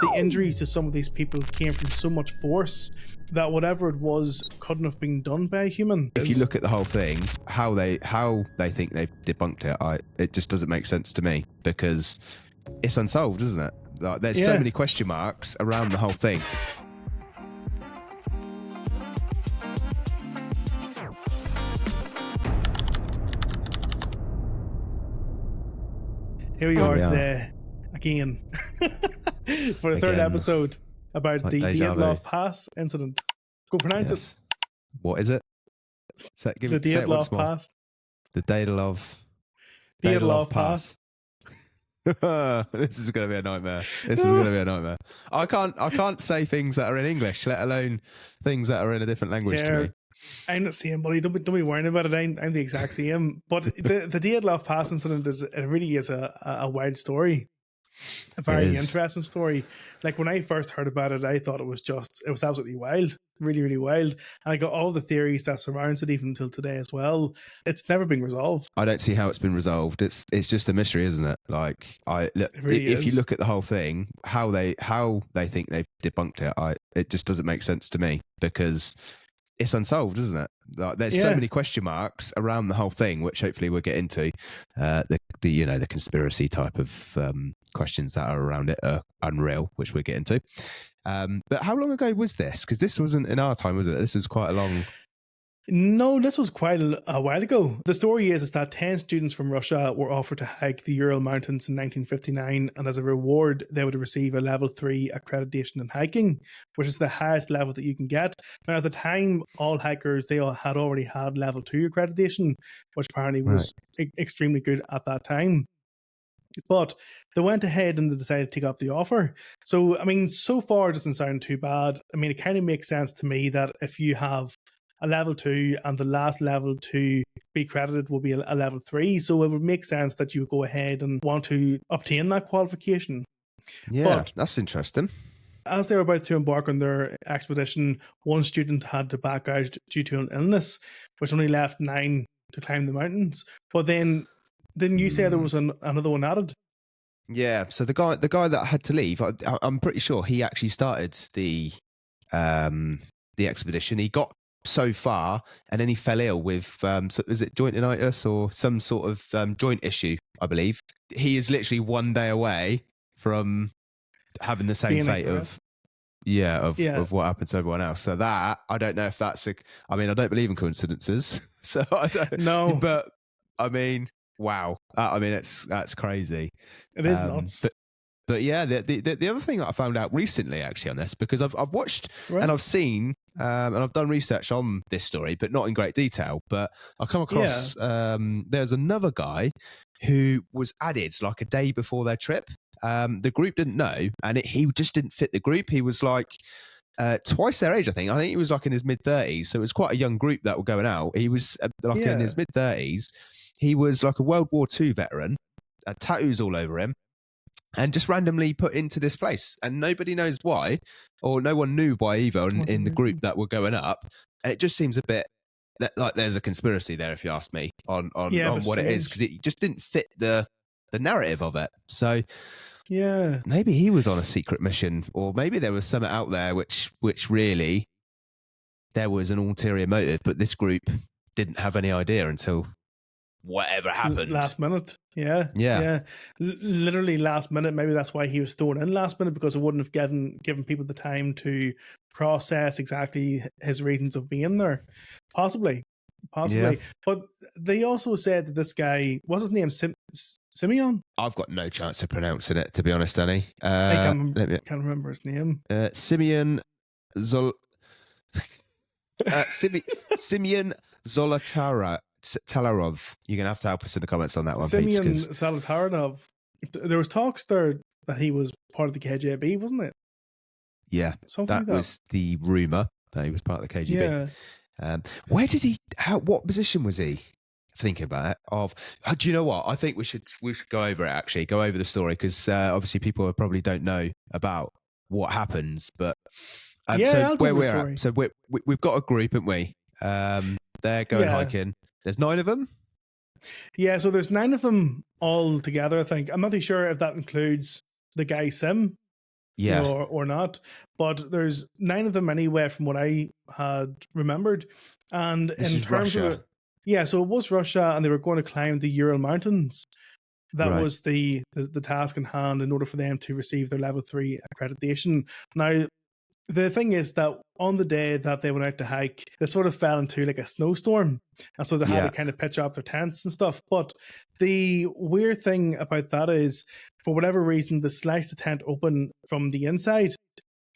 The injuries to some of these people came from so much force that whatever it was couldn't have been done by a human. If you look at the whole thing, how they think they've debunked it, it just doesn't make sense to me, because it's unsolved, isn't it? Like, there's so many question marks around the whole thing. Here we are today, again, for the third episode about the Dyatlov Pass Incident. Go pronounce it. What is it? The Dyatlov Pass. The Dyatlov Pass. This is going to be a nightmare. I can't say things that are in English, let alone things that are in a different language to me. I'm not saying, buddy. Don't be worrying about it. I'm the exact same. But the Dyatlov Pass Incident really is a wild story, a very interesting story. Like, when I first heard about it, I thought it was absolutely wild, really, really wild. And I got all the theories that surrounds it even until today as well. It's never been resolved. I don't see how it's been resolved. It's just a mystery, isn't it? Like, if you look at the whole thing, how they think they've debunked it, it just doesn't make sense to me, because it's unsolved, isn't it? Like, there's so many question marks around the whole thing, which hopefully we'll get into. The conspiracy type of questions that are around it are unreal, which we'll get into. But how long ago was this? Because this wasn't in our time, was it? This was quite a long... No, this was quite a while ago. The story is that 10 students from Russia were offered to hike the Ural Mountains in 1959, and as a reward, they would receive a level 3 accreditation in hiking, which is the highest level that you can get. Now, at the time, all hikers, they all had already had level 2 accreditation, which apparently was extremely good at that time. But they went ahead and they decided to take up the offer. So, I mean, so far it doesn't sound too bad. I mean, it kind of makes sense to me that if you have a level 2 and the last level to be credited will be a level 3, so it would make sense that you would go ahead and want to obtain that qualification. Yeah, but that's interesting. As they were about to embark on their expedition, one student had to back out due to an illness, which only left 9 to climb the mountains. But then, didn't you say there was another one added? Yeah, so the guy that had to leave, I'm pretty sure he actually started the expedition. He got so far, and then he fell ill with is it jointinitis or some sort of joint issue, I believe. He is literally one day away from having the same fate of what happened to everyone else. So that, I don't know if that's I mean, I don't believe in coincidences, so I don't know. But I mean, wow. I mean, that's crazy. It is nuts. But yeah, the other thing that I found out recently, actually, on this, because I've watched and I've seen and I've done research on this story, but not in great detail. But I come across there's another guy who was added like a day before their trip. The group didn't know, and he just didn't fit the group. He was like twice their age, I think. I think he was like in his mid-30s, so it was quite a young group that were going out. He was in his mid-30s. He was like a World War II veteran, tattoos all over him, and just randomly put into this place, and nobody knows why, or no one knew why either in the group that were going up. And it just seems a bit like there's a conspiracy there, if you ask me, on what it is, because it just didn't fit the narrative of it. So yeah, maybe he was on a secret mission, or maybe there was something out there which really there was an ulterior motive, but this group didn't have any idea until whatever happened last minute. Literally last minute. Maybe that's why he was thrown in last minute, because it wouldn't have given people the time to process exactly his reasons of being there. Possibly. But they also said that this guy, what's his name, Simeon? I've got no chance of pronouncing it, to be honest, Danny. I can't remember his name. Simeon Simeon Zolotaryov. You're going to have to help us in the comments on that one. Simeon Zolotaryov. There was talks there that he was part of the KGB, wasn't it? Yeah, that was the rumour that he was part of the KGB. Yeah. Where did he? What position was he? Thinking about it. Do you know what? I think we should go over it. Actually, go over the story, because obviously people probably don't know about what happens. But so where we're at. So we've got a group, haven't we? They're going hiking. There's 9 of them. Yeah, so there's 9 of them all together, I think. I'm not too sure if that includes the guy Sim. Yeah. or not. But there's 9 of them anyway, from what I had remembered. And This in is terms of Russia. it, yeah, so it was Russia, and they were going to climb the Ural Mountains. That Right. was the task in hand in order for them to receive their level 3 accreditation. Now, the thing is that on the day that they went out to hike, they sort of fell into like a snowstorm. And so they had to Yeah. kind of pitch up their tents and stuff. But the weird thing about that is, for whatever reason, they sliced the tent open from the inside,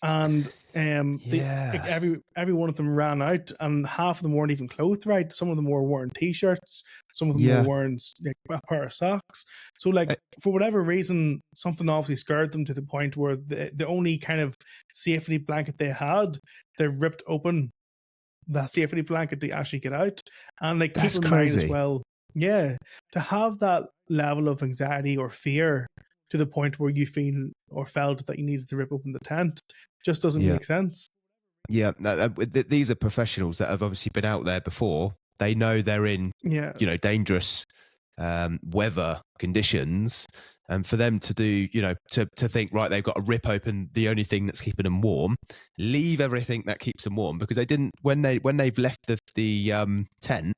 and Yeah. every one of them ran out, and half of them weren't even clothed right. Some of them were wearing t-shirts, some of them were Yeah. wearing like a pair of socks. So like, for whatever reason, something obviously scared them to the point where the only kind of safety blanket they had, they ripped open that safety blanket to actually get out. And like, keep That's in mind as crazy. well, yeah, to have that level of anxiety or fear to the point where you feel or felt that you needed to rip open the tent just doesn't Yeah. make sense. Yeah. These are professionals that have obviously been out there before. They know they're in, Yeah. dangerous weather conditions. And for them to do, to think, right, they've got to rip open the only thing that's keeping them warm, leave everything that keeps them warm, because they didn't, when they've left the tent,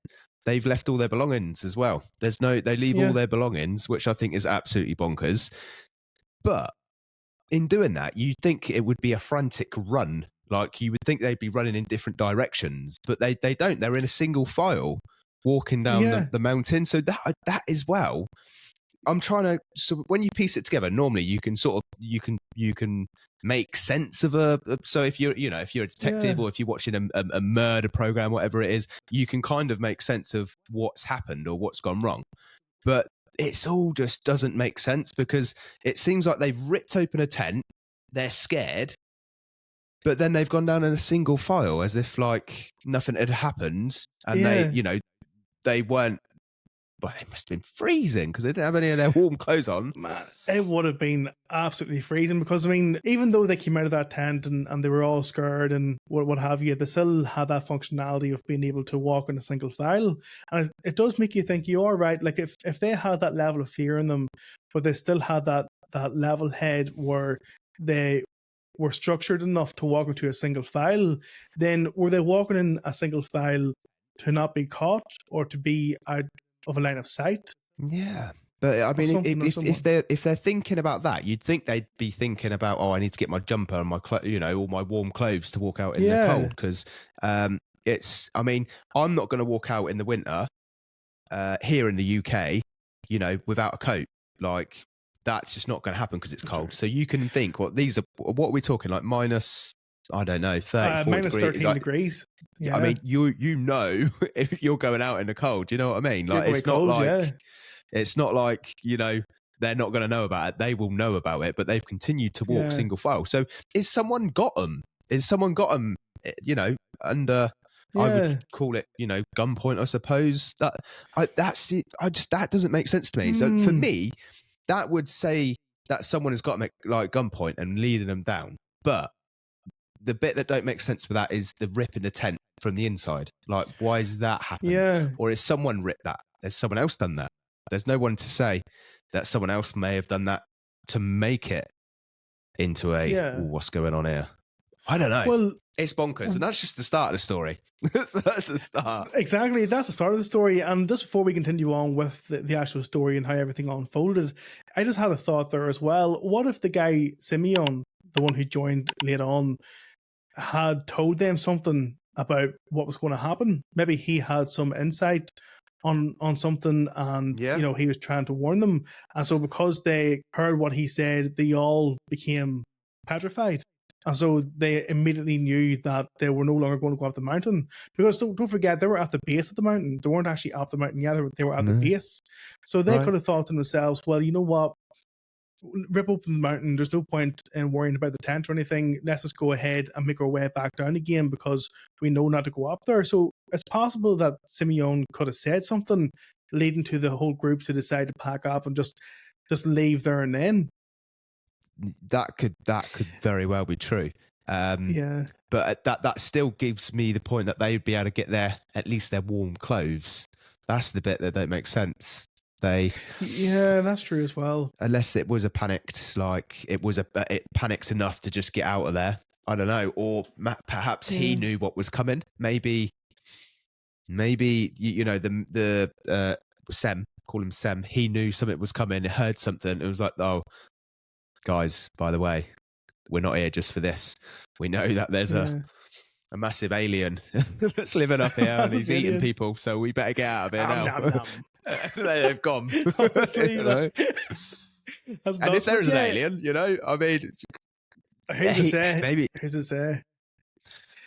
they've left all their belongings as well. They leave all their belongings, which I think is absolutely bonkers. But in doing that, you'd think it would be a frantic run. Like, you would think they'd be running in different directions, but they don't. They're in a single file walking down the mountain. So that as well, I'm trying to. So when you piece it together, normally you can sort of you can make sense of so if you're if you're a detective or if you're watching a murder program, whatever it is, you can kind of make sense of what's happened or what's gone wrong. But it's all just doesn't make sense, because it seems like they've ripped open a tent, they're scared, but then they've gone down in a single file as if like nothing had happened, and they weren't. Well, they must have been freezing because they didn't have any of their warm clothes on. Man, it would have been absolutely freezing, because I mean, even though they came out of that tent and they were all scared and what have you, they still had that functionality of being able to walk in a single file. And it does make you think, you are right. Like, if they had that level of fear in them, but they still had that level head where they were structured enough to walk into a single file, then were they walking in a single file to not be caught or to be out of a line of sight? Yeah. But I mean, if they're thinking about that, you'd think they'd be thinking about, I need to get my jumper and my all my warm clothes to walk out in the cold, because it's. I mean, I'm not going to walk out in the winter here in the UK, without a coat. Like, that's just not going to happen because it's cold. So you can think, what are we talking, like minus? I don't know, 30, minus degrees, 13 degrees. Yeah. I mean, if you're going out in the cold, you know what I mean? Like, it's not like they're not going to know about it. They will know about it, but they've continued to walk single file. So is someone got them? Under, I would call it, gunpoint, I suppose. That's it. That doesn't make sense to me. So for me, that would say that someone has got them at like gunpoint and leading them down. But the bit that don't make sense for that is the rip in the tent from the inside. Like, why is that happened? Yeah. Or is someone ripped that? Has someone else done that? There's no one to say that someone else may have done that to make it into what's going on here? I don't know. Well, it's bonkers. And that's just the start of the story. That's the start. Exactly. That's the start of the story. And just before we continue on with the actual story and how everything unfolded, I just had a thought there as well. What if the guy, Simeon, the one who joined late on, had told them something about what was going to happen? Maybe he had some insight on something, and he was trying to warn them. And so because they heard what he said, they all became petrified. And so they immediately knew that they were no longer going to go up the mountain. Because don't forget, they were at the base of the mountain. They weren't actually up the mountain yet. They were at the base. So they could have thought to themselves, well, you know what? Rip open the mountain. There's no point in worrying about the tent or anything. Let's just go ahead and make our way back down again, because we know not to go up there. So it's possible that Simeon could have said something leading to the whole group to decide to pack up and just leave there and then. That could very well be true. But that still gives me the point that they would be able to get at least their warm clothes. That's the bit that don't make sense. Yeah, that's true as well. Unless it was a panicked, like it panicked enough to just get out of there. I don't know. Or perhaps he knew what was coming. Maybe the Sem, call him Sem. He knew something was coming. Heard something. It was like, oh, guys, by the way, we're not here just for this. We know that there's a massive alien that's living up here and he's eating people, so we better get out of here now. Nom, nom. They've gone. Honestly, and if there is an alien, I mean, who's to say? Maybe. Who's to say?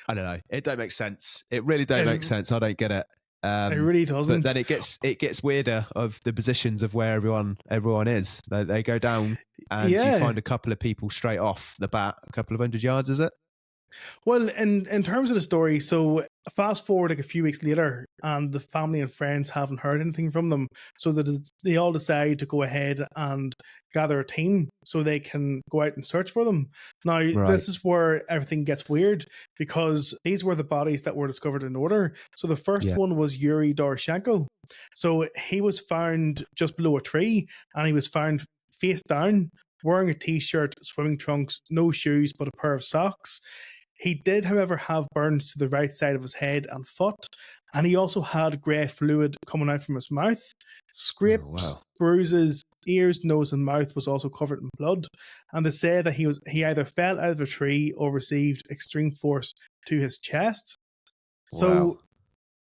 I don't know. It don't make sense. It really don't make sense. I don't get it. It really doesn't. But then it gets weirder of the positions of where everyone is. They go down and you find a couple of people straight off the bat, a couple of 100 yards, is it? Well, in terms of the story, so fast forward like a few weeks later, and the family and friends haven't heard anything from them, so that they all decide to go ahead and gather a team so they can go out and search for them. Now, This is where everything gets weird, because these were the bodies that were discovered in order. So the first one was Yuri Doroshenko. So he was found just below a tree, and he was found face down, wearing a t-shirt, swimming trunks, no shoes, but a pair of socks. He did, however, have burns to the right side of his head and foot, and he also had grey fluid coming out from his mouth. Scrapes, bruises, ears, nose, and mouth was also covered in blood. And they say that he either fell out of a tree or received extreme force to his chest. So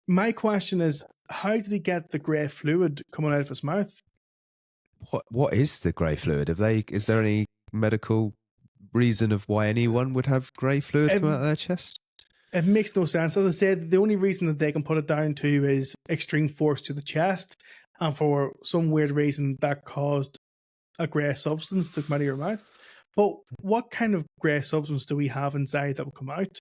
my question is, how did he get the grey fluid coming out of his mouth? What is the grey fluid? Is there any medical reason of why anyone would have grey fluid come out of their chest? It makes no sense. As I said, the only reason that they can put it down to is extreme force to the chest, and for some weird reason that caused a grey substance to come out of your mouth. But what kind of grey substance do we have inside that will come out?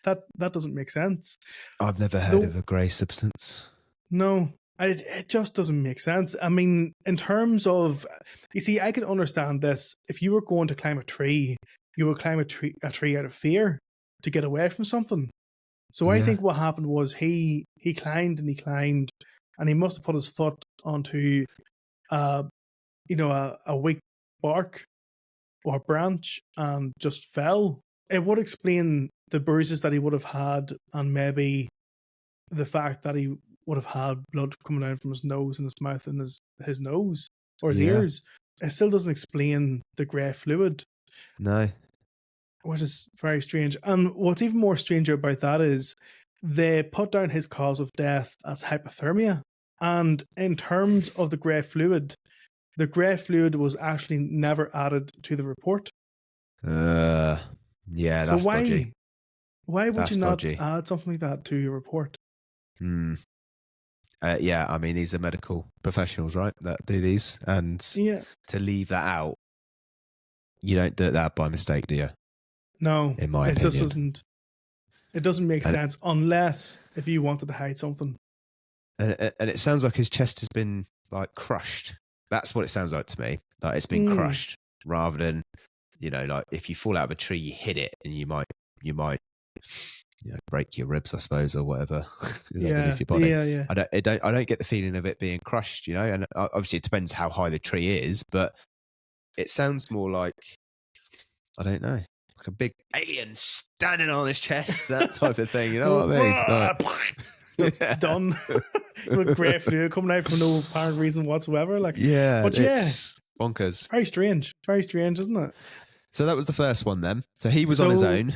That doesn't make sense. I've never heard of a grey substance. No. It just doesn't make sense. I mean, in terms of, you see, I can understand this. If you were going to climb a tree, you would climb a tree out of fear to get away from something. So I think what happened was he climbed and he climbed, and he must have put his foot onto, a weak bark or branch and just fell. It would explain the bruises that he would have had, and maybe the fact that he would have had blood coming out from his nose and his mouth and his nose or his ears. It still doesn't explain the grey fluid. No. Which is very strange. And what's even more stranger about that is they put down his cause of death as hypothermia. And in terms of the grey fluid was actually never added to the report. That's dodgy. Why would you not add something like that to your report? I mean, these are medical professionals, right, that do these, and to leave that out, you don't do that by mistake, do you? No, in my opinion. It doesn't make sense unless if you wanted to hide something. And it sounds like his chest has been like crushed. That's what it sounds like to me. Like it's been crushed, rather than like if you fall out of a tree, you hit it, and you might break your ribs, I suppose, or whatever. Your body. I don't get the feeling of it being crushed, and obviously it depends how high the tree is, but it sounds more like, I don't know, like a big alien standing on his chest, that type of thing. You know what I mean? Done with grey fluid coming out for no apparent reason whatsoever. It's bonkers. Very strange, isn't it? So that was the first one then. So he was on his own.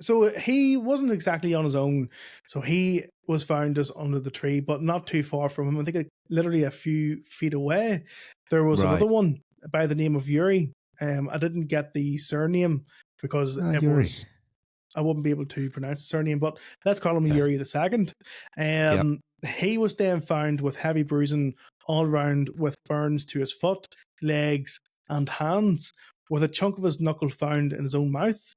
So he wasn't exactly on his own. So he was found just under the tree, but not too far from him. I think literally a few feet away, there was another one by the name of Yuri. I didn't get the surname because Yuri. I wouldn't be able to pronounce the surname, but let's call him Yuri the second. He was then found with heavy bruising all around, with burns to his foot, legs, and hands, with a chunk of his knuckle found in his own mouth.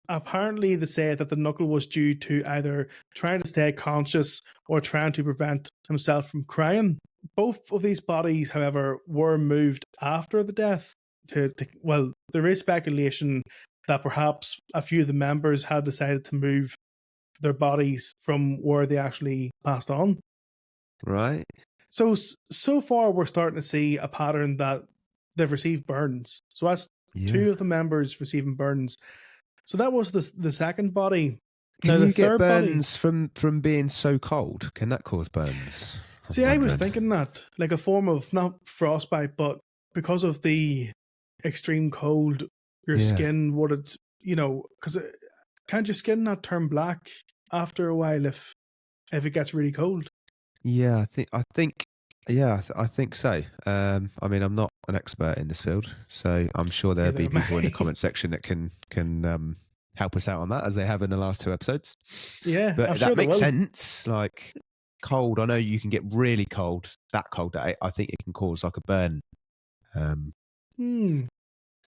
Apparently they say that the knuckle was due to either trying to stay conscious or trying to prevent himself from crying. Both of these bodies, however, were moved after the death. There is speculation that perhaps a few of the members had decided to move their bodies from where they actually passed on. Right. So far we're starting to see a pattern that they've received burns. So that's Yeah. 2 of the members receiving burns. So that was the second body. Can Now the you get third body. burns from being so cold? Can that cause burns? See, I was thinking that, like a form of not frostbite, but because of the extreme cold, your skin would, because can't your skin not turn black after a while if it gets really cold? Yeah, I think so. I mean, I'm not an expert in this field, so I'm sure there'll be people in the comment section that can help us out on that, as they have in the last 2 episodes. Yeah, but I'm that sure makes sense. Like cold, I know you can get really cold. That cold, that I think it can cause like a burn.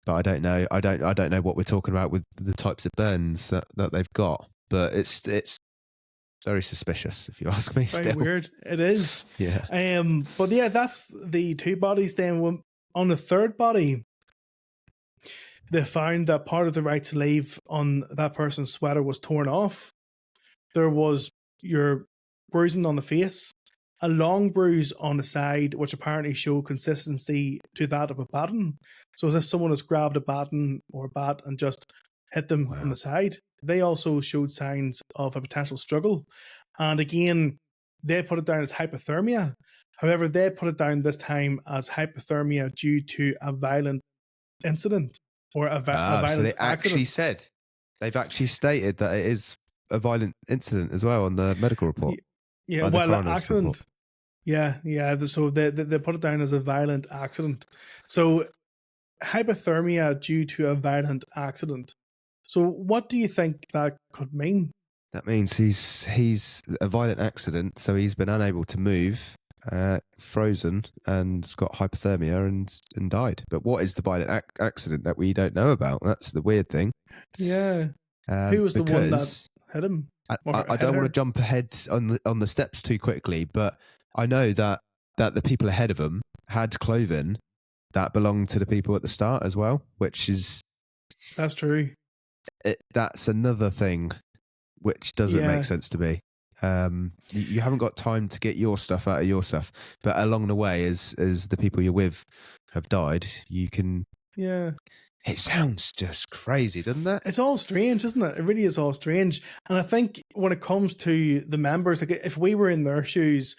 But I don't know. I don't know what we're talking about with the types of burns that they've got. But it's very suspicious, if you ask me. Very weird. It is. Yeah. But yeah, that's the 2 bodies. Then on the third body, they found that part of the right sleeve on that person's sweater was torn off. There was your bruising on the face, a long bruise on the side, which apparently showed consistency to that of a baton. So as if someone has grabbed a baton or a bat and just hit them on the side. They also showed signs of a potential struggle. And again, they put it down as hypothermia. However, they put it down this time as hypothermia due to a violent incident or a violent so they actually accident. they've actually stated that it is a violent incident as well on the medical report. Yeah, well, accident. Report. Yeah. So they put it down as a violent accident. So hypothermia due to a violent accident. So what do you think that could mean? That means he's a violent accident, so he's been unable to move, frozen, and got hypothermia and died. But what is the violent accident that we don't know about? That's the weird thing. Yeah. Who was the one that hit him? I don't want to jump ahead on the steps too quickly, but I know that the people ahead of him had clothing that belonged to the people at the start as well, which is... That's true. That's another thing which doesn't make sense to me. You haven't got time to get your stuff out of your stuff, but along the way, as the people you're with have died, you can... Yeah. It sounds just crazy, doesn't it? It's all strange, isn't it? It really is all strange. And I think when it comes to the members, like if we were in their shoes,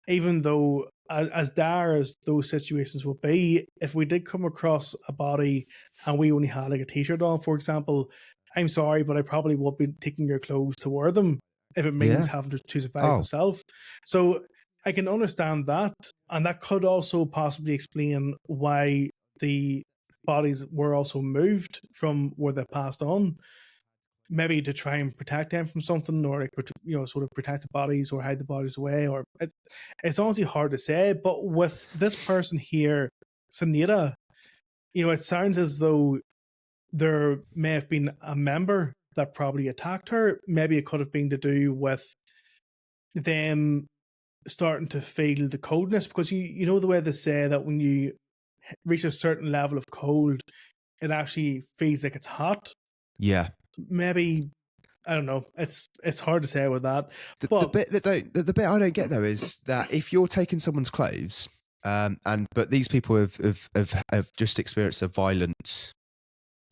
even though as dire as those situations will be, if we did come across a body and we only had like a t-shirt on, for example, I'm sorry, but I probably would be taking your clothes to wear them if it means having to survive myself. So I can understand that. And that could also possibly explain why the bodies were also moved from where they passed on, maybe to try and protect them from something, or like, sort of protect the bodies or hide the bodies away, or it's honestly hard to say. But with this person here, Sunita, it sounds as though there may have been a member that probably attacked her. Maybe it could have been to do with them starting to feel the coldness, because you know the way they say that when you reach a certain level of cold, it actually feels like it's hot. Yeah. Maybe, I don't know. It's hard to say with that. The bit I don't get though is that if you're taking someone's clothes, but these people have just experienced a violent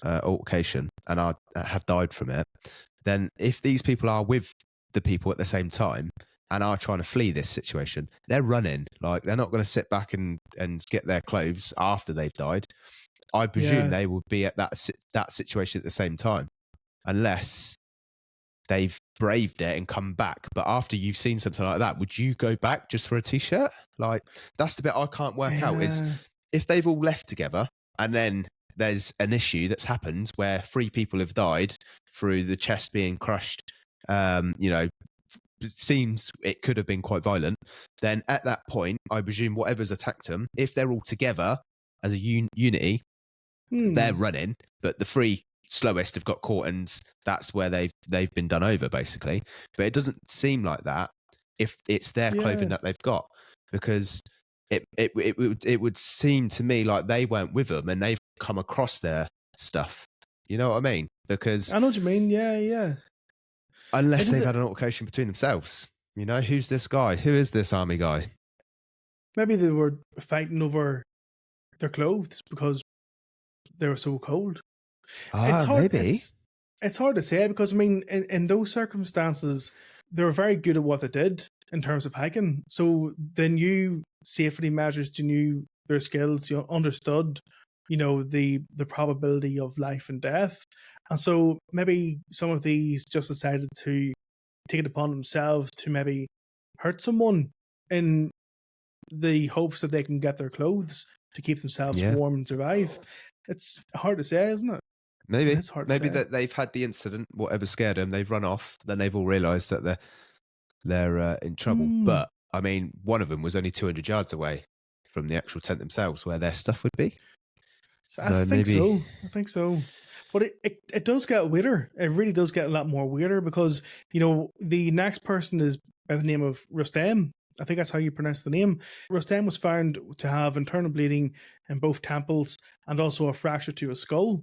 altercation and have died from it, then if these people are with the people at the same time and are trying to flee this situation, they're running. Like, they're not going to sit back and get their clothes after they've died. I presume they will be at that situation at the same time, unless they've braved it and come back. But after you've seen something like that, would you go back just for a t-shirt? Like, that's the bit I can't work out, is if they've all left together and then there's an issue that's happened where 3 people have died through the chest being crushed, it seems it could have been quite violent, then at that point, I presume whatever's attacked them, if they're all together as a unity, they're running, but the 3 slowest have got caught, and that's where they've been done over, basically. But it doesn't seem like that if it's their clothing that they've got, because it would seem to me like they weren't with them and they've come across their stuff. You know what I mean? Because I know what you mean. Yeah. Unless they've had an altercation between themselves. Who's this guy? Who is this army guy? Maybe they were fighting over their clothes because they were so cold. It's Ah, hard. maybe. It's hard to say because I mean, in those circumstances, they were very good at what they did in terms of hiking. So they knew safety measures, they knew their skills, understood, the probability of life and death, and so maybe some of these just decided to take it upon themselves to maybe hurt someone in the hopes that they can get their clothes to keep themselves Yeah, warm and survive. It's hard to say, isn't it? It maybe. is hard to Maybe say. that they've had the incident, whatever scared them, they've run off, then they've all realised that they're in trouble. Hmm. But I mean, one of them was only 200 yards away from the actual tent themselves, where their stuff would be. I So think maybe, so. I think so. But it does get weirder. It really does get a lot more weirder because, the next person is by the name of Rustem. I think that's how you pronounce the name. Rustem was found to have internal bleeding in both temples and also a fracture to his skull.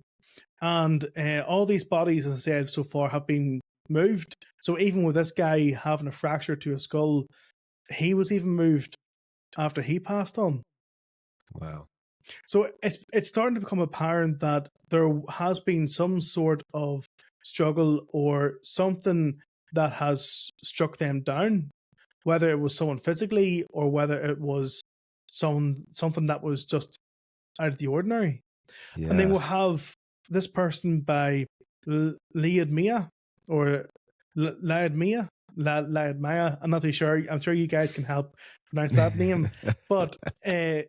And all these bodies, as I said so far, have been moved. So even with this guy having a fracture to his skull, he was even moved after he passed on. wow. So it's starting to become apparent that there has been some sort of struggle or something that has struck them down, whether it was someone physically or whether it was something that was just out of the ordinary. And then Yeah. we'll have this person by Liad Mia or Liad Mia. Liad Maya. I'm not too sure. I'm sure you guys can help pronounce that name. But yeah,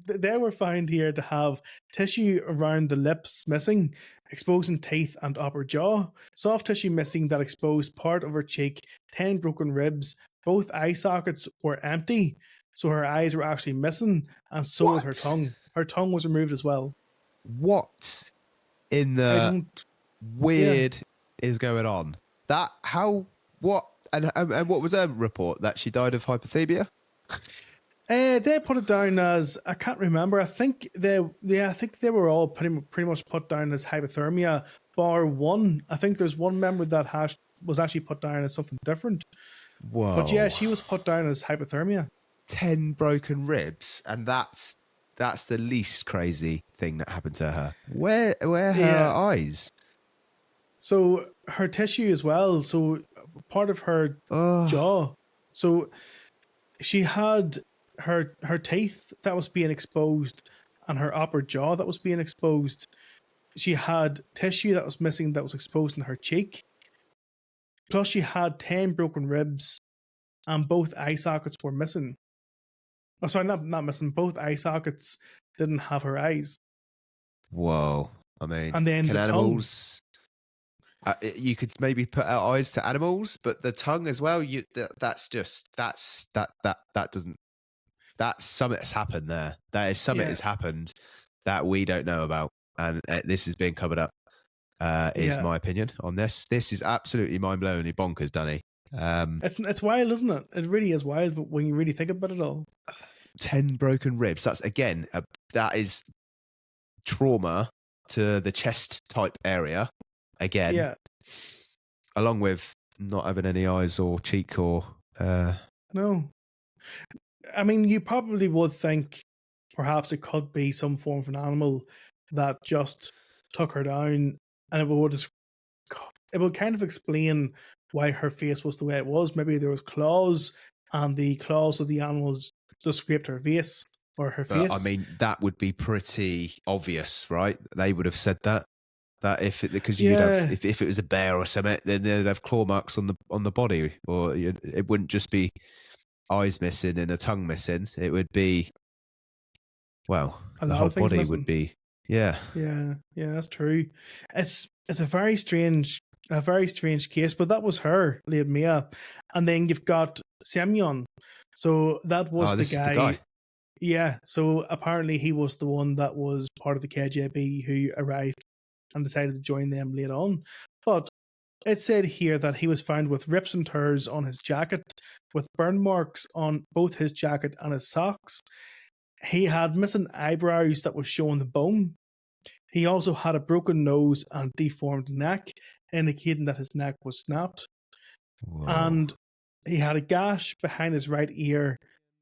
they were found here to have tissue around the lips missing, exposing teeth and upper jaw, soft tissue missing that exposed part of her cheek, 10 broken ribs, both eye sockets were empty. So her eyes were actually missing, and so was her What? tongue. Her tongue was removed as well. What in I the don't. Yeah. weird is going on? That how what and what was her report that she died of hypothermia? They put it down as I can't remember. I think I think they were all pretty much put down as hypothermia, bar one. I think there's one member that was actually put down as something different. But yeah, Whoa, she was put down as hypothermia. 10 broken ribs, and that's the least crazy thing that happened to her. Where are her Yeah. eyes? So her tissue as well. So part of her Oh, jaw. So she had her teeth that was being exposed and her upper jaw that was being exposed. She had tissue that was missing that was exposed in her cheek. Plus, she had 10 broken ribs and both eye sockets were missing. Oh, sorry, not missing. Both eye sockets didn't have her eyes. whoa! I mean, And then can the tongue. animals? You could maybe put out eyes to animals, but the tongue as well. That's just that doesn't. That's something that's happened there. That is something Yeah, that's happened that we don't know about, and this is being covered up. Is yeah. my opinion on this. This is absolutely mind-blowingly bonkers, Danny. It's wild, isn't it? It really is wild when you really think about it all. 10 broken ribs. That's again, that is trauma to the chest type area again, Yeah, along with not having any eyes or cheek or. no. I mean, you probably would think perhaps it could be some form of an animal that just took her down, and it would kind of explain why her face was the way it was. Maybe there was claws, and the claws of the animals just scraped her face or her But I face. mean, that would be pretty obvious, right? They would have said that. That because you'd have Yeah, if it was a bear or something, then they'd have claw marks on the body, or it wouldn't just be eyes missing and a tongue missing. It would be, well, a the lot whole of things body would missing. be, yeah. Yeah, yeah, that's true. It's a very strange case. But that was her, Liam Mia, and then you've got Semyon. So that was Oh, the this is the guy. guy. Yeah. So apparently he was the one that was part of the KGB who arrived and decided to join them later on. But it said here that he was found with rips and tears on his jacket, with burn marks on both his jacket and his socks. He had missing eyebrows that was showing the bone. He also had a broken nose and deformed neck, indicating that his neck was snapped. Whoa. And he had a gash behind his right ear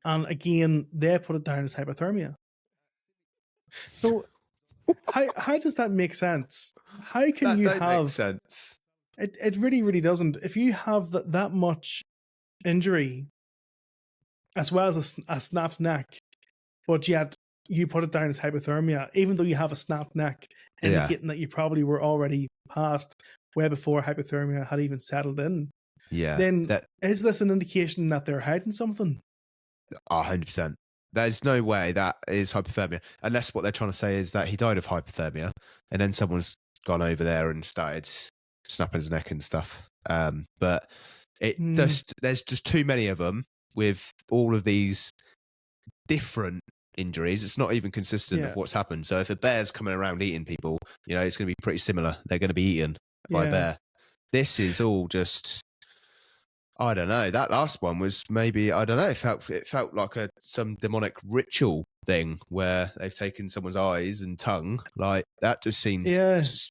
And again, they put it down as hypothermia. So how does that make sense? How can that you don't make have sense? it really, really doesn't. If you have that much injury as well as a snapped neck, but yet you put it down as hypothermia, even though you have a snapped neck, indicating that you probably were already past way before hypothermia had even settled in, then is this an indication that they're hiding something? 100%. There's no way that is hypothermia, unless what they're trying to say is that he died of hypothermia, and then someone's gone over there and started snapping his neck and stuff. But there's just too many of them with all of these different injuries. It's not even consistent of what's happened. So if a bear's coming around eating people, it's going to be pretty similar. They're going to be eaten by a bear. This is all just, I don't know. That last one was maybe, I don't know. It felt like some demonic ritual thing where they've taken someone's eyes and tongue. Like that just seems just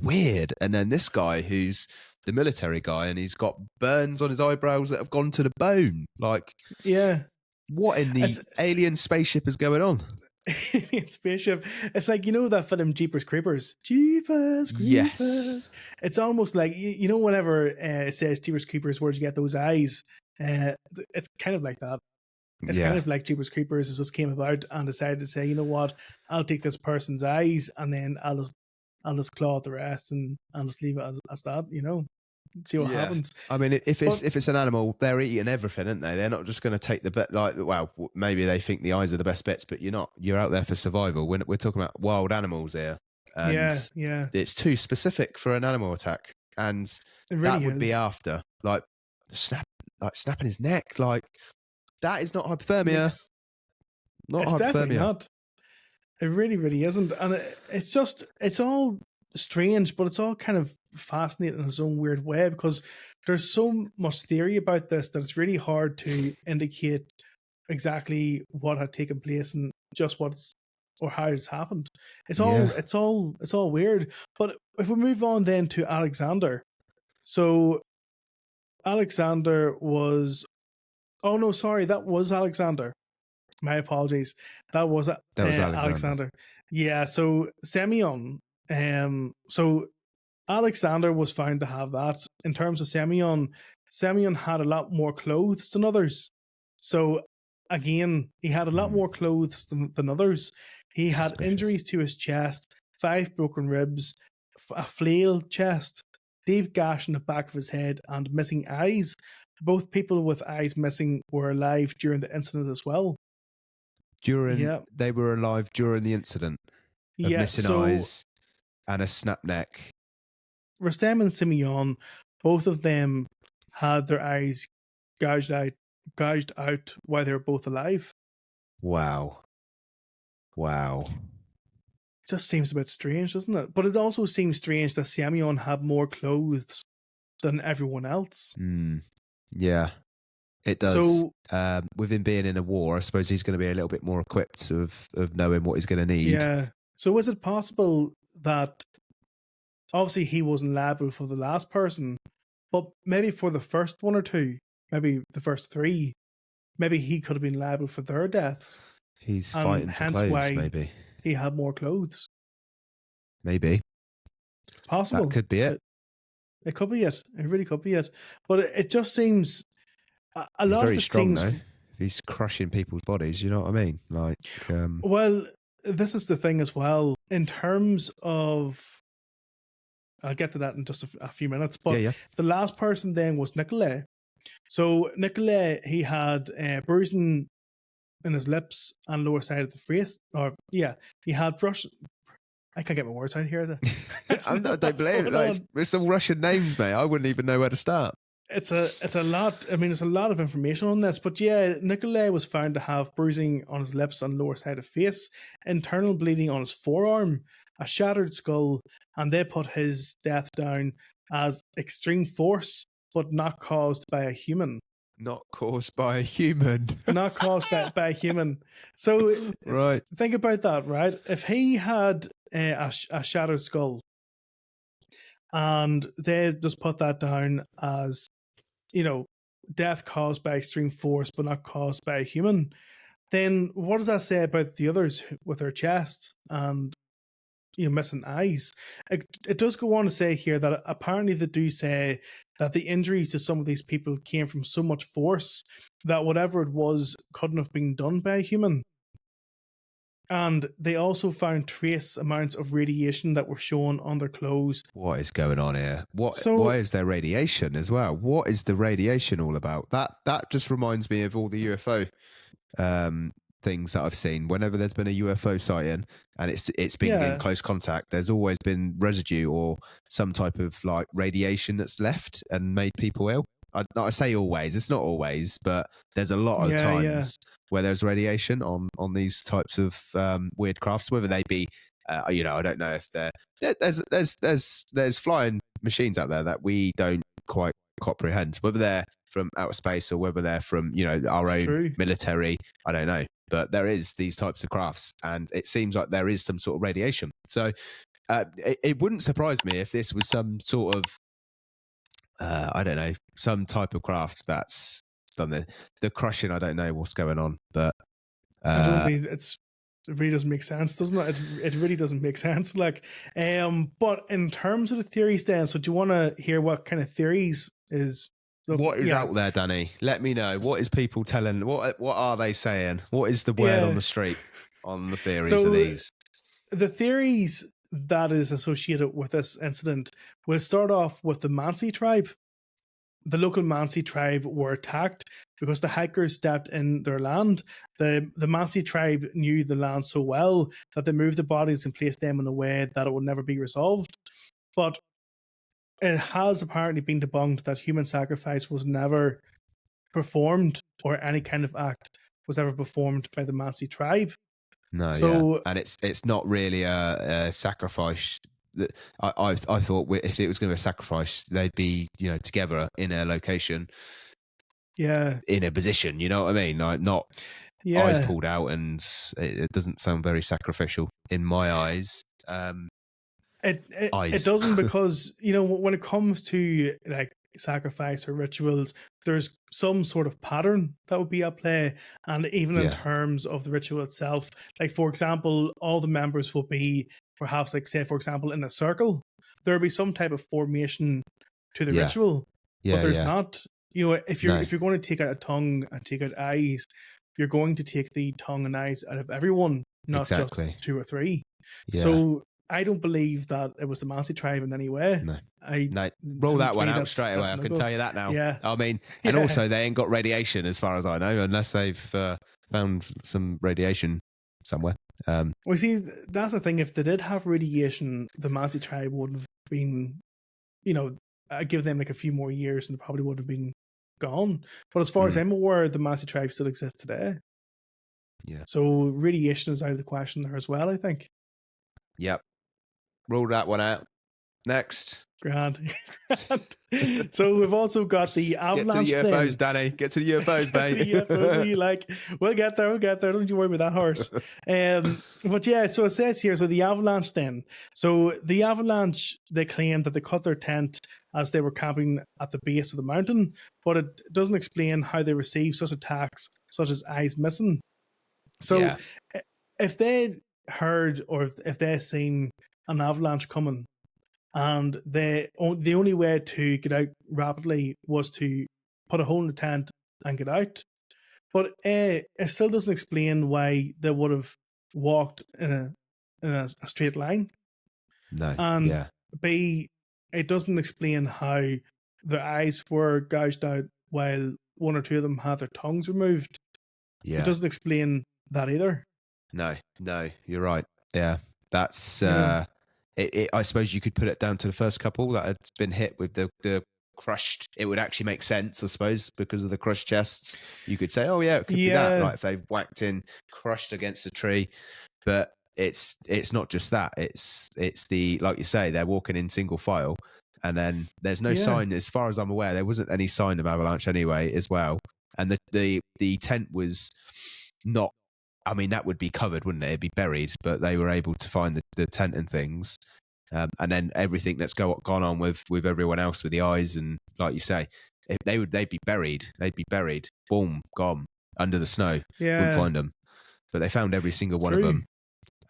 weird. And then this guy who's the military guy, and he's got burns on his eyebrows that have gone to the bone. Like, what in the alien spaceship is going on? Spaceship. It's like, that film Jeepers Creepers. Jeepers Creepers. Yes. It's almost like, whenever it says Jeepers Creepers, where'd you get those eyes? It's kind of like that. It's kind of like Jeepers Creepers just came about and decided to say, you know what, I'll take this person's eyes and then I'll just claw out the rest and I'll just leave it as that, see what happens. I mean, if it's an animal, they're eating everything, aren't they? They're not just going to take the bit. Like, well, maybe they think the eyes are the best bits, but you're not. You're out there for survival. We're talking about wild animals here, and it's too specific for an animal attack, and really that would be after like snapping his neck. Like that is not hypothermia. It's hypothermia. Definitely not. It really, really isn't, and it's all strange, but it's all kind of fascinating in its own weird way because there's so much theory about this that it's really hard to indicate exactly what had taken place and just how it's happened. It's all weird. But if we move on then to Alexander, so Alexander was that was Alexander. My apologies. That was Alexander. Yeah. So Semyon. So Alexander was found to have that. In terms of Semyon had a lot more clothes than others. So again, he had a lot more clothes than others. He had injuries to his chest, 5 broken ribs, a flail chest, deep gash in the back of his head, and missing eyes. Both people with eyes missing were alive during the incident as well. They were alive during the incident of missing eyes and a snap neck. Rustem and Simeon, both of them had their eyes gouged out while they were both alive. Wow. Just seems a bit strange, doesn't it? But it also seems strange that Simeon had more clothes than everyone else. Yeah, it does. So, with him being in a war, I suppose he's going to be a little bit more equipped of knowing what he's going to need. Yeah. So is it possible that obviously he wasn't liable for the last person, but maybe for the first one or two, maybe the first 3, maybe he could have been liable for their deaths. He's fighting for clothes, maybe. He had more clothes. Maybe. It's possible. That could be it. It could be it. It really could be it. But it just seems a lot of it strong, seems. Though. He's crushing people's bodies. You know what I mean? Like, well, this is the thing as well. In terms of, I'll get to that in just a few minutes. But the last person then was Nikolai. So Nikolai, he had bruising in his lips and lower side of the face. He had brush. I can't get my words out here. I don't believe it. It's all Russian names, mate. I wouldn't even know where to start. It's a lot. I mean, it's a lot of information on this, but Nikolai was found to have bruising on his lips and lower side of face, internal bleeding on his forearm, a shattered skull, and they put his death down as extreme force, but not caused by a human. Not caused by a human. Not caused by a human. So right. Think about that, right? If he had a shattered skull and they just put that down as, death caused by extreme force but not caused by a human, then what does that say about the others with their chests and missing eyes? It does go on to say here that apparently they do say that the injuries to some of these people came from so much force that whatever it was couldn't have been done by a human. And they also found trace amounts of radiation that were shown on their clothes. What is going on here? Why is there radiation as well? What is the radiation all about? That just reminds me of all the UFO things that I've seen. Whenever there's been a UFO sighting and it's been in close contact, there's always been residue or some type of like radiation that's left and made people ill. I say always, it's not always, but there's a lot of times where there's radiation on these types of weird crafts, whether they be, I don't know if there's flying machines out there that we don't quite comprehend, whether they're from outer space or whether they're from, our own military, I don't know. But there is these types of crafts and it seems like there is some sort of radiation. So it wouldn't surprise me if this was some sort of, I don't know, some type of craft that's done the crushing. I don't know what's going on, but I don't think it really doesn't make sense, doesn't it? It really doesn't make sense. Like, but in terms of the theories, then, so do you want to hear what kind of theories is? What is out there, Danny? Let me know. What is people telling? What are they saying? What is the word on the street on the theories of these? The theories that is associated with this incident will start off with the Mansi tribe. The local Mansi tribe were attacked because the hikers stepped in their land. The Mansi tribe knew the land so well that they moved the bodies and placed them in a way that it would never be resolved. But it has apparently been debunked that human sacrifice was never performed or any kind of act was ever performed by the Mansi tribe. No, so, and it's not really a sacrifice. I thought if it was going to be a sacrifice, they'd be together in a location, in a position. You know what I mean? Like not eyes pulled out, and it doesn't sound very sacrificial in my eyes. It doesn't because when it comes to like sacrifice or rituals, there's some sort of pattern that would be at play, and even in terms of the ritual itself, like for example, all the members will be perhaps like say for example in a circle. There'll be some type of formation to the ritual, but there's not. If you're going to take out a tongue and take out eyes, you're going to take the tongue and eyes out of everyone, not just 2 or 3. So I don't believe that it was the Mansi tribe in any way. No. Roll that one out straight away. I can tell you that now. Yeah. I mean, and also they ain't got radiation as far as I know, unless they've found some radiation somewhere. Well, see, that's the thing. If they did have radiation, the Mansi tribe would have been, I'd give them like a few more years and it probably would have been gone. But as far as I'm aware, the Mansi tribe still exists today. Yeah. So radiation is out of the question there as well, I think. Yep. Rule that one out. Next. Grand. So we've also got the avalanche. Get to the UFOs, Danny. Get to the UFOs, mate. The UFOs, we'll get there. Don't you worry about that horse. But yeah, so it says here, so the avalanche then. So the avalanche, they claim that they cut their tent as they were camping at the base of the mountain, but it doesn't explain how they received such attacks, such as eyes missing. So if they heard or if they seen an avalanche coming, and the only way to get out rapidly was to put a hole in the tent and get out. But it still doesn't explain why they would have walked in a straight line. No. And B, it doesn't explain how their eyes were gouged out while 1 or 2 of them had their tongues removed. Yeah. It doesn't explain that either. No, you're right. Yeah. That's I suppose you could put it down to the first couple that had been hit with the crushed. It would actually make sense, I suppose, because of the crushed chests. You could say, oh yeah, it could be that, right? If they've whacked in, crushed against a tree. But it's not just that. It's the, like you say, they're walking in single file, and then there's no sign, as far as I'm aware, there wasn't any sign of avalanche anyway, as well. And the tent was not. I mean, that would be covered, wouldn't it? It'd be buried, but they were able to find the tent and things. And then everything that's gone on with everyone else with the eyes and, like you say, they'd be buried. They'd be buried. Boom, gone under the snow. Yeah, Wouldn't find them. But they found every single one of them.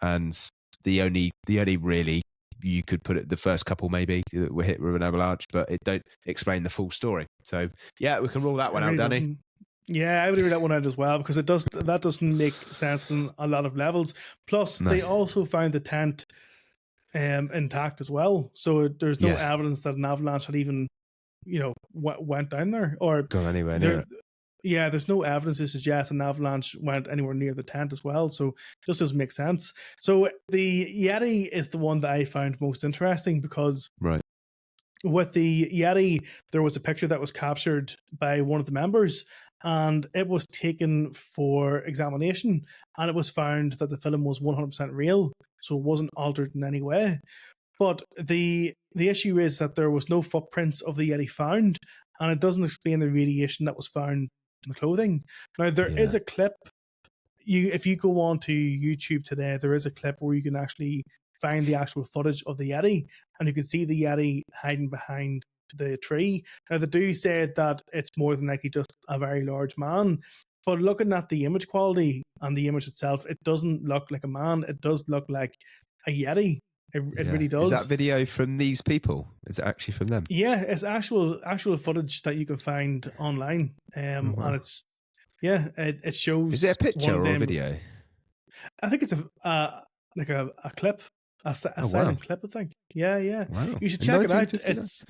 And the only really you could put it, the first couple maybe that were hit with an avalanche, but it don't explain the full story. So yeah, we can rule that one out, Danny. Yeah, I would agree that one out as well, because that doesn't make sense in a lot of levels. Plus, they also found the tent intact as well, so there's no evidence that an avalanche had even went down there or gone anywhere near it. Yeah, there's no evidence to suggest an avalanche went anywhere near the tent as well, so it just doesn't make sense. So the Yeti is the one that I found most interesting, because with the Yeti, there was a picture that was captured by one of the members, and it was taken for examination, and it was found that the film was 100% real, so it wasn't altered in any way. But the issue is that there was no footprints of the Yeti found, and it doesn't explain the radiation that was found in the clothing. Now, there is a clip. If you go on to YouTube today, there is a clip where you can actually find the actual footage of the Yeti, and you can see the Yeti hiding behind the tree. Now, they do say that it's more than likely just a very large man, but looking at the image quality and the image itself, it doesn't look like a man. It does look like a Yeti. It really does. Is that video from these people? Is it actually from them? Yeah, it's actual footage that you can find online, and it's it shows. Is it a picture or a video? I think it's a clip, a silent clip. I think. Yeah. Wow. You should check it out. It's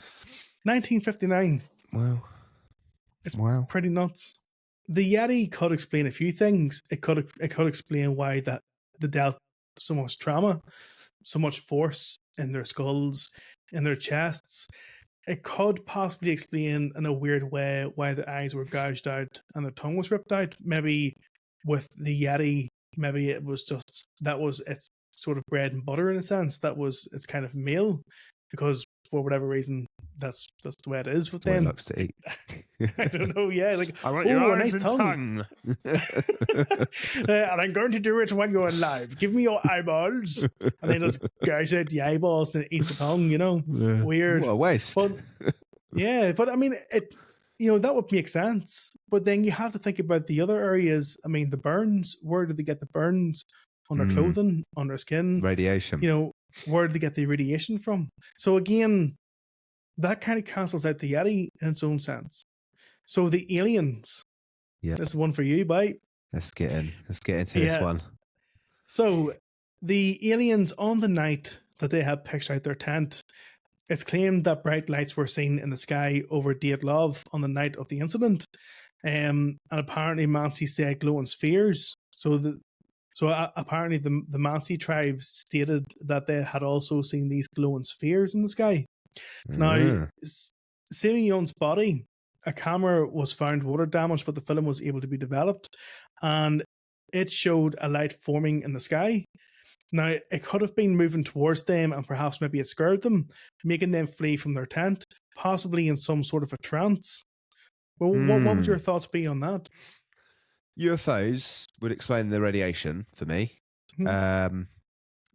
1959. Wow. It's pretty nuts. The Yeti could explain a few things. It could explain why they dealt so much trauma, so much force in their skulls, in their chests. It could possibly explain in a weird way why the eyes were gouged out and the tongue was ripped out. Maybe with the Yeti, maybe it was just, that was its sort of bread and butter in a sense. That was its kind of meal, because for whatever reason, that's the way it is with them. It likes to eat. I don't know. Yeah, like I want your eyes nice and tongue. And I'm going to do it when you're alive. Give me your eyeballs, and they just gouge out the eyeballs and eat the tongue. Yeah. Weird. What a waste. But I mean, it. That would make sense. But then you have to think about the other areas. I mean, the burns. Where did they get the burns on their clothing, on their skin? Radiation. Where did they get the radiation from? So again, that kind of cancels out the Yeti in its own sense. So the aliens. Yeah. This is one for you, bye. Let's get into this one. So the aliens, on the night that they had pitched out their tent, it's claimed that bright lights were seen in the sky over Dyatlov on the night of the incident. And apparently Mansi said glowing spheres. So apparently the Mansi tribe stated that they had also seen these glowing spheres in the sky. Now, Simeon's body, a camera was found water damaged, but the film was able to be developed, and it showed a light forming in the sky. Now, it could have been moving towards them, and perhaps maybe it scared them, making them flee from their tent, possibly in some sort of a trance. Well, what would your thoughts be on that? UFOs would explain the radiation for me.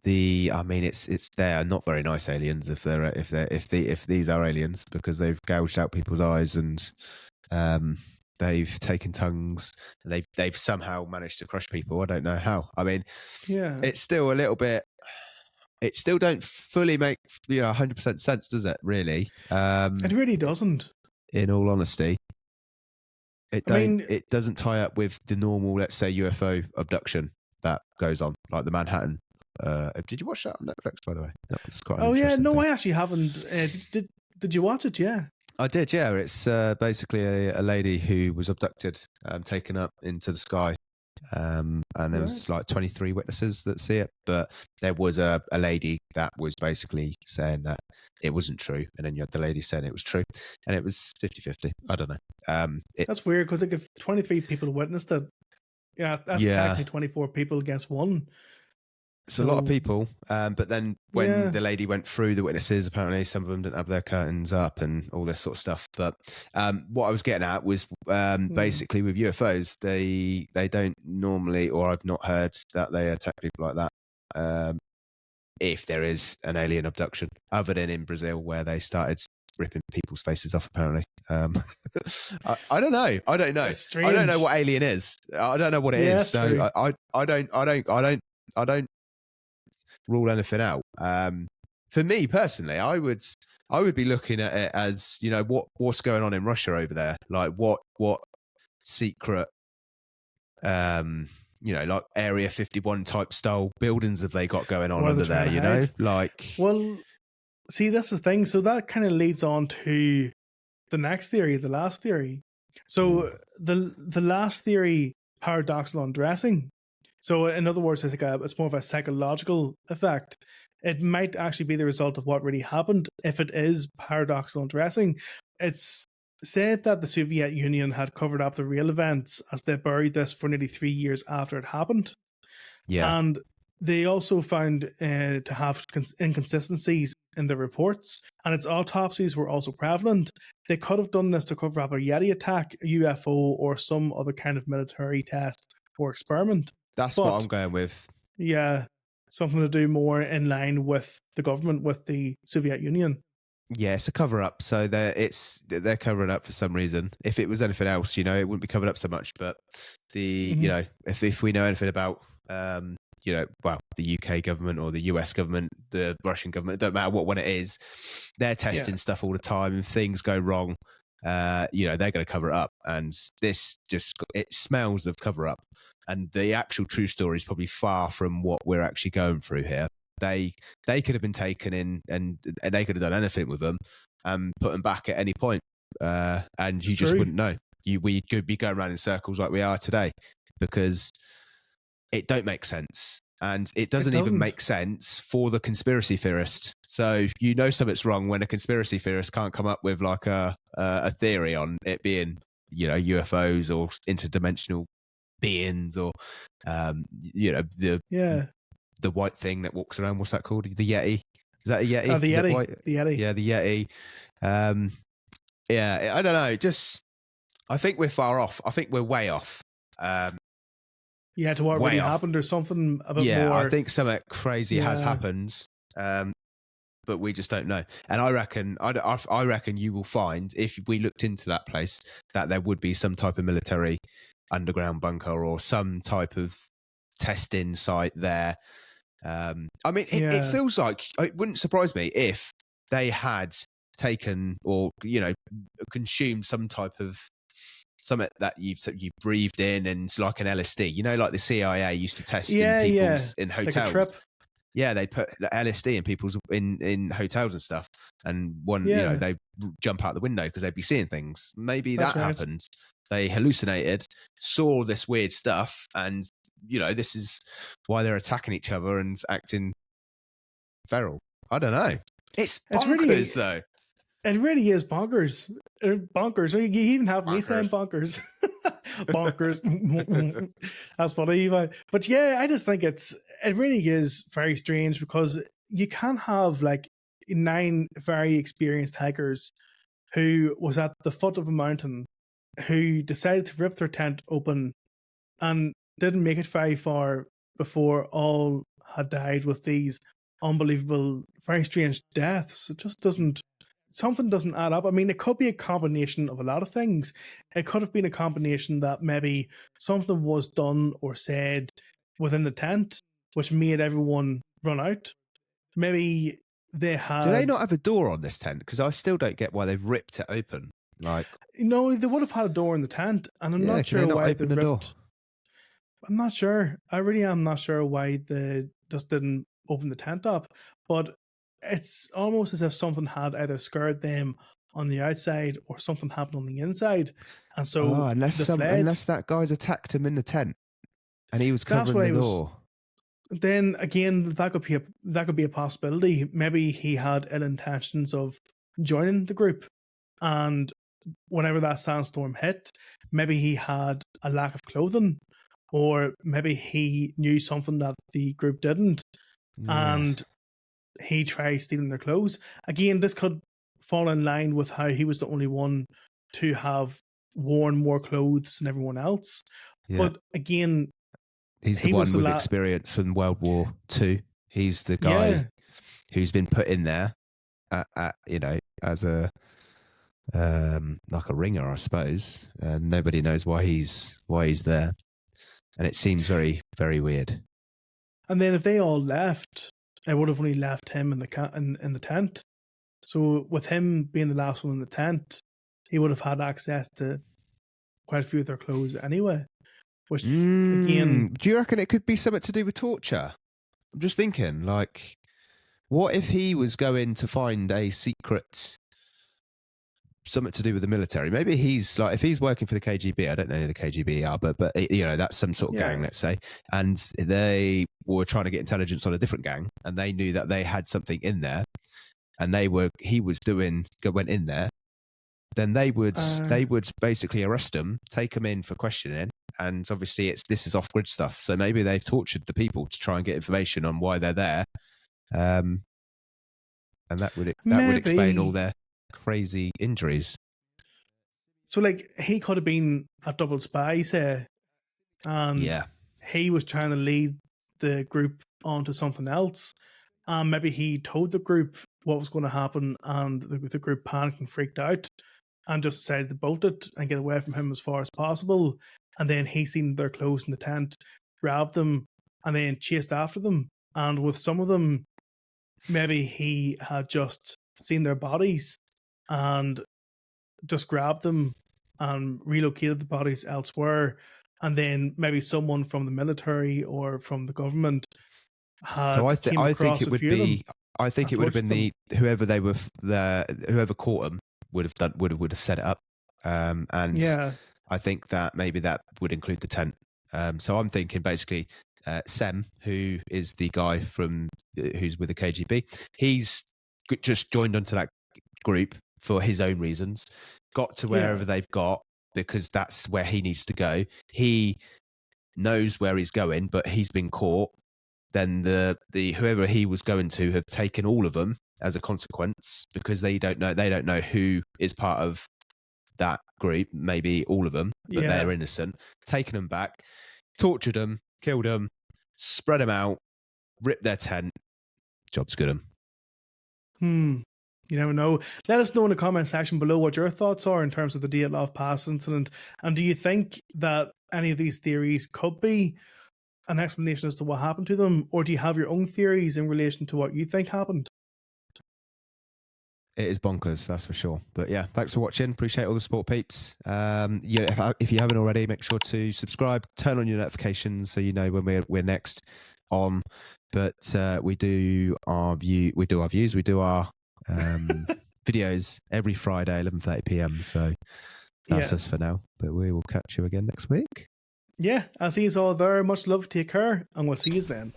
It's they're not very nice aliens if these are aliens, because they've gouged out people's eyes and they've taken tongues and they've somehow managed to crush people. I don't know how. I mean, it's still a little bit. It still don't fully make 100% sense, does it? Really, it really doesn't. In all honesty, it doesn't tie up with the normal, let's say, UFO abduction that goes on, like the Manhattan. Did you watch that on Netflix, by the way? That was quite. No, I actually haven't. Did you watch it? Yeah, I did. Yeah, it's basically a lady who was abducted, taken up into the sky, and there was like 23 witnesses that see it, but there was a lady that was basically saying that it wasn't true, and then you had the lady saying it was true, and it was 50-50. I don't know. That's weird, because if 23 people witnessed it, that's technically 24 people against one. It's a lot of people, but then when the lady went through the witnesses, apparently some of them didn't have their curtains up and all this sort of stuff. But what I was getting at was basically with UFOs, they don't normally, or I've not heard that they attack people like that if there is an alien abduction, other than in Brazil where they started ripping people's faces off. Apparently, I don't know. I don't know. It's strange. I don't know what alien is. I don't know what it is. That's true. So I don't rule anything out. For me personally, I would be looking at it as, you know, what's going on in Russia over there, like what secret, you know, like Area 51 type style buildings have they got going on under there, you know? Like, well, see, that's the thing. So that kind of leads on to the next theory, the last theory. So the last theory, paradoxical undressing. So in other words, it's more of a psychological effect. It might actually be the result of what really happened. If it is paradoxical undressing, it's said that the Soviet Union had covered up the real events as they buried this for nearly 3 years after it happened. yeah. And they also found to have inconsistencies in the reports, and its autopsies were also prevalent. They could have done this to cover up a Yeti attack, a UFO, or some other kind of military test or experiment. That's what I'm going with. Yeah, something to do more in line with the government, with the Soviet Union. Yeah, it's a cover up. So they're covering up for some reason. If it was anything else, you know, it wouldn't be covered up so much. But you know, if we know anything about, you know, well, the UK government or the US government, the Russian government, it don't matter what one it is, they're testing stuff all the time. If things go wrong, you know, they're going to cover it up. And this it smells of cover up. And the actual true story is probably far from what we're actually going through here. They could have been taken in, and they could have done anything with them and put them back at any point, and you just wouldn't know. We could be going around in circles like we are today, because it don't make sense, and it doesn't even make sense for the conspiracy theorist. So you know something's wrong when a conspiracy theorist can't come up with like a theory on it being, you know, UFOs or interdimensional beings, or you know, the white thing that walks around. What's that called? The Yeti? Is that a Yeti? The Yeti. The Yeti. Yeah, the Yeti. Yeah, I don't know. Just, I think we're far off. I think we're way off. To what really happened, or something a bit more. Yeah, I think something crazy has happened, but we just don't know. And I reckon you will find, if we looked into that place, that there would be some type of military underground bunker or some type of testing site there. I mean, it feels like, it wouldn't surprise me if they had taken, or, you know, consumed some type of something that you've breathed in, and it's like an LSD, you know, like the CIA used to test in people's in hotels. Like a trip. Yeah, they put LSD in people's in hotels and stuff, and you know, they jump out the window because they'd be seeing things. Maybe that happened. They hallucinated, saw this weird stuff, and, you know, this is why they're attacking each other and acting feral. I don't know. It's bonkers, though. It really is bonkers. Bonkers. You even have me saying bonkers. Bonkers. That's funny. But yeah, I just think it really is very strange, because you can't have like 9 very experienced hikers who was at the foot of a mountain, who decided to rip their tent open and didn't make it very far before all had died with these unbelievable, very strange deaths. It just something doesn't add up. I mean, it could be a combination of a lot of things. It could have been a combination that maybe something was done or said within the tent which made everyone run out. Maybe they had... Do they not have a door on this tent? Because I still don't get why they've ripped it open. Like, no, they would have had a door in the tent, and I'm not sure why they ripped. Door? I'm not sure. I really am not sure why they just didn't open the tent up. But it's almost as if something had either scared them on the outside or something happened on the inside, and so unless that guy's attacked him in the tent and he was covering the door. Then again, that could be a possibility. Maybe he had ill intentions of joining the group, and whenever that sandstorm hit, maybe he had a lack of clothing, or maybe he knew something that the group didn't, and he tried stealing their clothes. Again, this could fall in line with how he was the only one to have worn more clothes than everyone else. Yeah. But again, he's the one with experience from World War II. He's the guy who's been put in there. you know, as a like a ringer, I suppose, and nobody knows why he's there, and it seems very, very weird. And then if they all left, it would have only left him in the tent. So with him being the last one in the tent, he would have had access to quite a few of their clothes anyway. Which again, do you reckon it could be something to do with torture? I'm just thinking, like, what if he was going to find a secret, something to do with the military? Maybe he's like, if he's working for the KGB, I don't know who the KGB are, but you know, that's some sort of gang, let's say, and they were trying to get intelligence on a different gang, and they knew that they had something in there, and he went in there, then they would basically arrest him, take him in for questioning, and obviously this is off-grid stuff, so maybe they've tortured the people to try and get information on why they're there, and that would explain all their crazy injuries. So like he could have been a double spy, say, and he was trying to lead the group onto something else, and maybe he told the group what was going to happen, and the group panicked and freaked out and just decided to bolt it and get away from him as far as possible. And then he seen their clothes in the tent, grabbed them, and then chased after them. And with some of them, maybe he had just seen their bodies and just grabbed them and relocated the bodies elsewhere. And then maybe someone from the military or from the government had I think it would have been whoever caught them would have set it up, and I think that maybe that would include the tent. So I'm thinking basically, Sem, who is the guy who's with the KGB, he's just joined onto that group for his own reasons, got to wherever they've got because that's where he needs to go. He knows where he's going, but he's been caught. Then the whoever he was going to have taken all of them as a consequence because they don't know who is part of that group, maybe all of them, but they're innocent, taken them back, tortured them, killed them, spread them out, ripped their tent, job's good. You never know. Let us know in the comment section below what your thoughts are in terms of the Dyatlov Pass incident, and do you think that any of these theories could be an explanation as to what happened to them, or do you have your own theories in relation to what you think happened? It is bonkers, that's for sure. But yeah, thanks for watching. Appreciate all the support, peeps. If you haven't already, make sure to subscribe, turn on your notifications so you know when we're next on. But we do our views, we do our videos every Friday, 11:30 p.m. So that's us for now. But we will catch you again next week. Yeah, I'll see you all there. Much love, take care, and we'll see you then.